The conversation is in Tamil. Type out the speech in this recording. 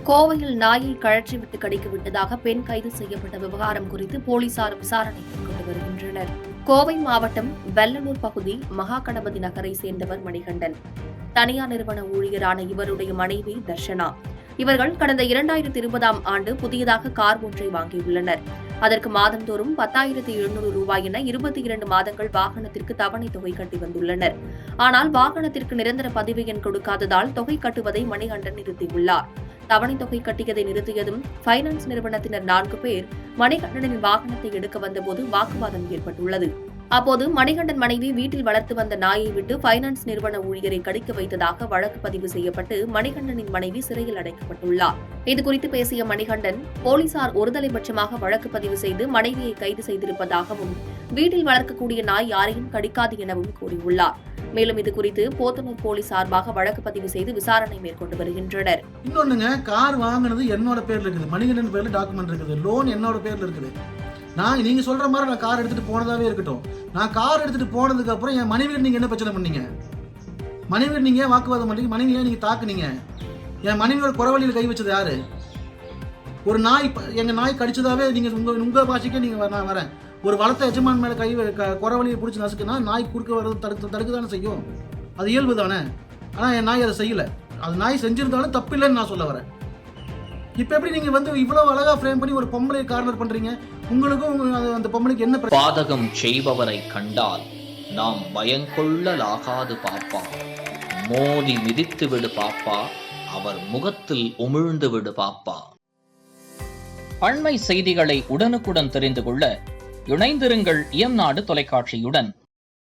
கோவையில் நாயை கழற்றிவிட்டு கடிக்க விட்டதாக பெண் கைது செய்யப்பட்ட விவகாரம் குறித்து போலீசார் விசாரணை மேற்கொண்டு வருகின்றனர். கோவை மாவட்டம் வெள்ளலூர் பகுதி மகாகணபதி நகரை சேர்ந்தவர் மணிகண்டன். தனியார் நிறுவன ஊழியரான இவருடைய மனைவி தர்ஷனா. இவர்கள் கடந்த 2020ஆம் ஆண்டு புதியதாக கார் ஒன்றை வாங்கியுள்ளனர். அதற்கு மாதந்தோறும் 10,700 ரூபாய் என 22 மாதங்கள் வாகனத்திற்கு தவணை தொகை கட்டி வந்துள்ளனர். ஆனால் வாகனத்திற்கு நிரந்தர பதிவு எண் கொடுக்காததால் தொகை கட்டுவதை மணிகண்டன் நிறுத்தியுள்ளார். தவணை தொகை கட்டியதை நிறுத்தியதும் பைனான்ஸ் நிறுவனத்தினர் 4 பேர் மணிகண்டனின் வாகனத்தை எடுக்க வந்தபோது வாக்குவாதம் ஏற்பட்டுள்ளது. அப்போது மணிகண்டன் மனைவி வீட்டில் வளர்த்து வந்த நாயை விட்டு பைனான்ஸ் நிறுவன ஊழியரை கடிக்க வைத்ததாக வழக்கு பதிவு செய்யப்பட்டு மணிகண்டனின் மனைவி சிறையில் அடைக்கப்பட்டுள்ளார். இதுகுறித்து பேசிய மணிகண்டன், போலீசார் ஒருதலைபட்சமாக வழக்கு பதிவு செய்து மனைவியை கைது செய்திருப்பதாகவும் வீட்டில் வளர்க்கக்கூடிய நாய் யாரையும் கடிக்காது எனவும் கூறியுள்ளார். மேலும் இதுகுறித்து போத்தனூர் போலீஸ் சார்பாக வழக்கு பதிவு செய்து விசாரணை மேற்கொண்டு வருகின்றனர். இன்னொன்னுங்க, கார் வாங்கினது என்னோட பேர்ல இருக்குது, மணிகண்டன் பேர்ல டாக்குமெண்ட் இருக்குது, லோன் என்னோட பேர்ல இருக்குது. நீங்க சொல்ற மாதிரி நான் கார் எடுத்துட்டு போனதாவே இருக்கட்டும். நான் கார் எடுத்துட்டு போனதுக்கு அப்புறம் என் மனைவி நீங்க என்ன பிரச்சனை பண்ணீங்க? மனைவி நீங்க ஏன் வாக்குவாதம் பண்ணீங்க? மனைவியை நீங்க தாக்குனீங்க? என் மனைவியோட குறவழியில் கை வச்சது யாரு? ஒரு நாய், எங்க நாய் கடிச்சதாவே நீங்க உங்க பாஷைக்கே நீங்க நான் வரேன். ஒரு வளர்த்த எஜமான் மேல குறவழியை பிடிச்சி நசுக்குனா நாய் குறுக்க வர்றது தடுக்க தானே செய்யும். அது இயல்பு தானே. ஆனா என் நாய் அதை செய்யல. அது நாய் செஞ்சிருந்தாலும் தப்பு இல்லைன்னு நான் சொல்ல வரேன். இப்ப எப்படி நீங்க இவ்வளவு அழகா ஃப்ரேம் பண்ணி ஒரு பொம்பளையை கார்னர் பண்றீங்க? உங்களுக்கும் அந்த பொம்பளைக்கு என்ன பாதகம் செய்பவரை கண்டால் நாம் பயங்கொள்ளலாகாது பாப்பா. மோதி மிதித்து விடு பாப்பா, அவர் முகத்தில் உமிழ்ந்து விடு பாப்பா. அண்மை செய்திகளை உடனுக்குடன் தெரிந்து கொள்ள இணைந்திருங்கள் இயம்நாடு தொலைக்காட்சியுடன்.